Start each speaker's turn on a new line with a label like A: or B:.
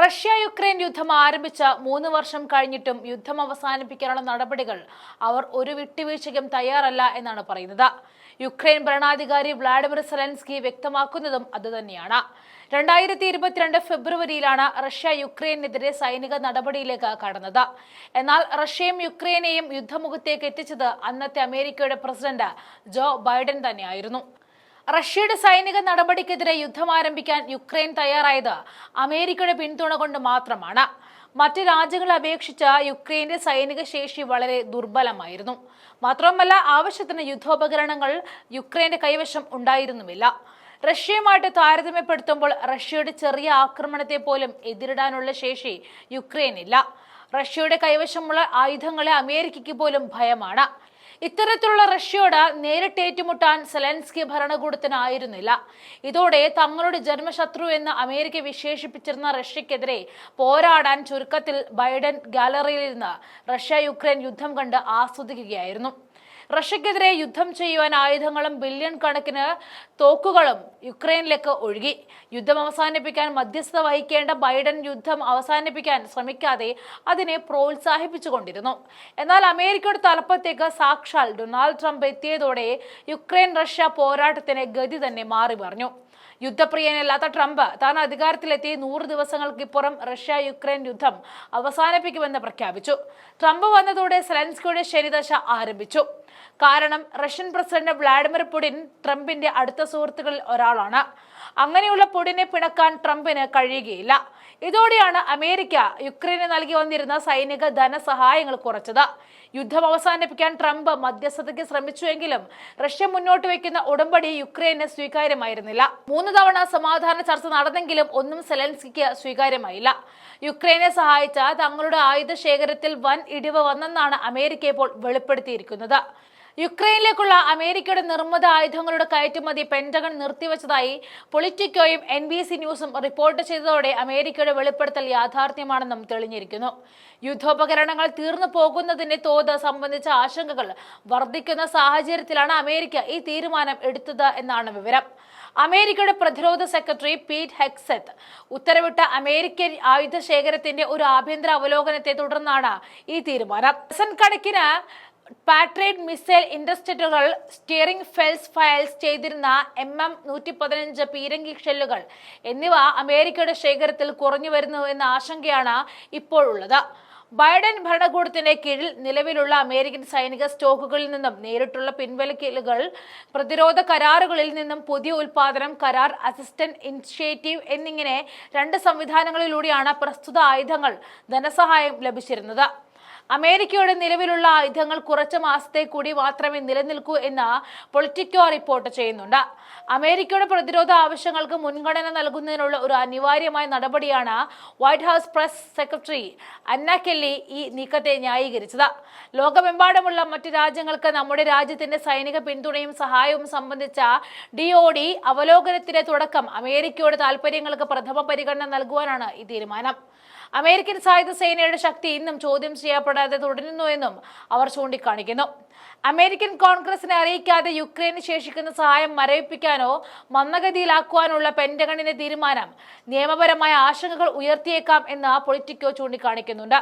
A: Russia Ukraine യുദ്ധം ആരംഭിച്ച 3 വർഷം കഴിഞ്ഞിട്ടും യുദ്ധം അവസാനിപ്പിക്കാനുള്ള നടപടികൾ അവർ ഒരു വിട്ടുവീഴ്ചയ്ക്കും തയ്യാറല്ല എന്നാണ് പറയുന്നത്. യുക്രൈൻ ഭരണാധികാരി വ്ളാഡിമിർ സെലൻസ്കി വ്യക്തമാക്കുന്നതും അതുതന്നെയാണ്. 2022 ഫെബ്രുവരിയിലാണ് റഷ്യ യുക്രൈനെതിരെ സൈനിക നടപടിയിലേക്ക് കടന്നത്. എന്നാൽ റഷ്യയും യുക്രൈനെയും യുദ്ധമുഖത്തേക്ക് എത്തിച്ചത് അന്നത്തെ അമേരിക്കയുടെ പ്രസിഡന്റ് ജോ ബൈഡൻ തന്നെയായിരുന്നു. റഷ്യയുടെ സൈനിക നടപടിക്കെതിരെ യുദ്ധം ആരംഭിക്കാൻ യുക്രൈൻ തയ്യാറായത് അമേരിക്കയുടെ പിന്തുണ കൊണ്ട് മാത്രമാണ്. മറ്റ് രാജ്യങ്ങളെ അപേക്ഷിച്ച് യുക്രൈന്റെ സൈനിക ശേഷി വളരെ ദുർബലമായിരുന്നു. മാത്രമല്ല, ആവശ്യത്തിന് യുദ്ധോപകരണങ്ങൾ യുക്രൈന്റെ കൈവശം ഉണ്ടായിരുന്നുമില്ല. റഷ്യയുമായിട്ട് താരതമ്യപ്പെടുത്തുമ്പോൾ റഷ്യയുടെ ചെറിയ ആക്രമണത്തെ പോലും എതിരിടാനുള്ള ശേഷി യുക്രൈനില്ല. റഷ്യയുടെ കൈവശമുള്ള ആയുധങ്ങളെ അമേരിക്കയ്ക്ക് പോലും ഭയമാണ്. ഇത്തരത്തിലുള്ള റഷ്യയോട് നേരിട്ട് ഏറ്റുമുട്ടാൻ സെലൻസ്കി ഭരണകൂടത്തിനായിരുന്നില്ല. ഇതോടെ തങ്ങളുടെ ജന്മശത്രു എന്ന് അമേരിക്ക വിശേഷിപ്പിച്ചിരുന്ന റഷ്യക്കെതിരെ പോരാടാൻ ചുരുക്കത്തിൽ ബൈഡൻ ഗാലറിയിൽ നിന്ന് റഷ്യ യുക്രൈൻ യുദ്ധം കണ്ട് ആസ്വദിക്കുകയായിരുന്നു. റഷ്യക്കെതിരെ യുദ്ധം ചെയ്യുവാൻ ആയുധങ്ങളും ബില്യൺ കണക്കിന് തോക്കുകളും യുക്രൈനിലേക്ക് ഒഴുകി. യുദ്ധം അവസാനിപ്പിക്കാൻ മധ്യസ്ഥത വഹിക്കേണ്ട ബൈഡൻ യുദ്ധം അവസാനിപ്പിക്കാൻ ശ്രമിക്കാതെ അതിനെ പ്രോത്സാഹിപ്പിച്ചുകൊണ്ടിരുന്നു. എന്നാൽ അമേരിക്കയുടെ തലപ്പത്തേക്ക് സാക്ഷാൽ ഡൊണാൾഡ് ട്രംപ് എത്തിയതോടെ യുക്രൈൻ റഷ്യ പോരാട്ടത്തിന് ഗതി തന്നെ മാറി മറിഞ്ഞു. യുദ്ധപ്രിയനല്ലാത്ത ട്രംപ് താൻ അധികാരത്തിലെത്തി 100 ദിവസങ്ങൾക്കിപ്പുറം റഷ്യ യുക്രൈൻ യുദ്ധം അവസാനിപ്പിക്കുമെന്ന് പ്രഖ്യാപിച്ചു. ട്രംപ് വന്നതോടെ സെലൻസ്കിയുടെ ശനിദശ ആരംഭിച്ചു. കാരണം റഷ്യൻ പ്രസിഡന്റ് വ്ളാഡിമിർ പുടിൻ ട്രംപിന്റെ അടുത്ത സുഹൃത്തുക്കളിൽ ഒരാളാണ്. അങ്ങനെയുള്ള പുടിനെ പിണക്കാൻ ട്രംപിന് കഴിയുകയില്ല. ഇതോടെയാണ് അമേരിക്ക യുക്രൈന് നൽകി വന്നിരുന്ന സൈനിക ധനസഹായങ്ങൾ കുറച്ചത്. യുദ്ധം അവസാനിപ്പിക്കാൻ ട്രംപ് മധ്യസ്ഥതയ്ക്ക് ശ്രമിച്ചുവെങ്കിലും റഷ്യ മുന്നോട്ട് വയ്ക്കുന്ന ഉടമ്പടി യുക്രൈന് സ്വീകാര്യമായിരുന്നില്ല. 3 തവണ സമാധാന ചർച്ച നടന്നെങ്കിലും ഒന്നും സെലൻസ്കിക്ക് സ്വീകാര്യമായില്ല. യുക്രൈനെ സഹായിച്ച തങ്ങളുടെ ആയുധ ശേഖരത്തിൽ വൻ ഇടിവ് വന്നെന്നാണ് അമേരിക്ക ഇപ്പോൾ വെളിപ്പെടുത്തിയിരിക്കുന്നത്. യുക്രൈനിലേക്കുള്ള അമേരിക്കയുടെ നിർമ്മിത ആയുധങ്ങളുടെ കയറ്റുമതി പെന്റഗൺ നിർത്തിവച്ചതായി പൊളിറ്റിക്കോയും NBC ന്യൂസും റിപ്പോർട്ട് ചെയ്തതോടെ അമേരിക്കയുടെ വെളിപ്പെടുത്തൽ യാഥാർത്ഥ്യമാണെന്നും തെളിഞ്ഞിരിക്കുന്നു. യുദ്ധോപകരണങ്ങൾ തീർന്നു പോകുന്നതിന്റെ തോത് സംബന്ധിച്ച ആശങ്കകൾ വർദ്ധിക്കുന്ന സാഹചര്യത്തിലാണ് അമേരിക്ക ഈ തീരുമാനം എടുത്തത് എന്നാണ് വിവരം. അമേരിക്കയുടെ പ്രതിരോധ സെക്രട്ടറി പീറ്റ് ഹെഗ്സെത്ത് ഉത്തരവിട്ട അമേരിക്കൻ ആയുധ ശേഖരത്തിന്റെ ഒരു ആഭ്യന്തര അവലോകനത്തെ തുടർന്നാണ് ഈ തീരുമാനം. ഡസൻ കണക്കിന് പാട്രിയറ്റ് മിസൈൽ ഇൻഡസ്ട്രിറ്റുകൾ സ്റ്റിയറിംഗ് ഫയൽസ് ചെയ്തിരുന്ന MM-115 പീരങ്കി ഷെല്ലുകൾ എന്നിവ അമേരിക്കയുടെ ശേഖരത്തിൽ കുറഞ്ഞു വരുന്നു എന്ന ആശങ്കയാണ് ഇപ്പോഴുള്ളത്. ബൈഡൻ ഭരണകൂടത്തിന്റെ കീഴിൽ നിലവിലുള്ള അമേരിക്കൻ സൈനിക സ്റ്റോക്കുകളിൽ നിന്നും നേരിട്ടുള്ള പിൻവലിക്കലുകൾ, പ്രതിരോധ കരാറുകളിൽ നിന്നും പുതിയ ഉൽപാദനം കരാർ, അസിസ്റ്റന്റ് ഇനിഷ്യേറ്റീവ് എന്നിങ്ങനെ 2 സംവിധാനങ്ങളിലൂടെയാണ് പ്രസ്തുത ആയുധങ്ങൾ ധനസഹായം ലഭിച്ചിരുന്നത്. അമേരിക്കയുടെ നിലവിലുള്ള ആയുധങ്ങൾ കുറച്ച് മാസത്തെ കൂടി മാത്രമേ നിലനിൽക്കൂ എന്ന് പൊളിറ്റിക്കോ റിപ്പോർട്ട് ചെയ്യുന്നുണ്ട്. അമേരിക്കയുടെ പ്രതിരോധ ആവശ്യങ്ങൾക്ക് മുൻഗണന നൽകുന്നതിനുള്ള ഒരു അനിവാര്യമായ നടപടിയാണ് വൈറ്റ് ഹൌസ് പ്രസ് സെക്രട്ടറി അന്ന കെല്ലി ഈ നീക്കത്തെ ന്യായീകരിച്ചത്. ലോകമെമ്പാടുമുള്ള മറ്റ് രാജ്യങ്ങൾക്ക് നമ്മുടെ രാജ്യത്തിന്റെ സൈനിക പിന്തുണയും സഹായവും സംബന്ധിച്ച DoD അവലോകനത്തിന്റെ തുടക്കം അമേരിക്കയുടെ താൽപര്യങ്ങൾക്ക് പ്രഥമ പരിഗണന നൽകുവാനാണ് ഈ തീരുമാനം. അമേരിക്കൻ സായുധ സേനയുടെ ശക്തി ഇന്നും ചോദ്യം ചെയ്യപ്പെടാതെ തുടരുന്നുവെന്നും അവർ ചൂണ്ടിക്കാണിക്കുന്നു. അമേരിക്കൻ കോൺഗ്രസിനെ അറിയിക്കാതെ യുക്രൈന് ശേഷിക്കുന്ന സഹായം മരവിപ്പിക്കാനോ മന്ദഗതിയിലാക്കുവാനുള്ള പെന്റഗണിന്റെ തീരുമാനം നിയമപരമായ ആശങ്കകൾ ഉയർത്തിയേക്കാം എന്ന് പൊളിറ്റിക്കോ ചൂണ്ടിക്കാണിക്കുന്നുണ്ട്.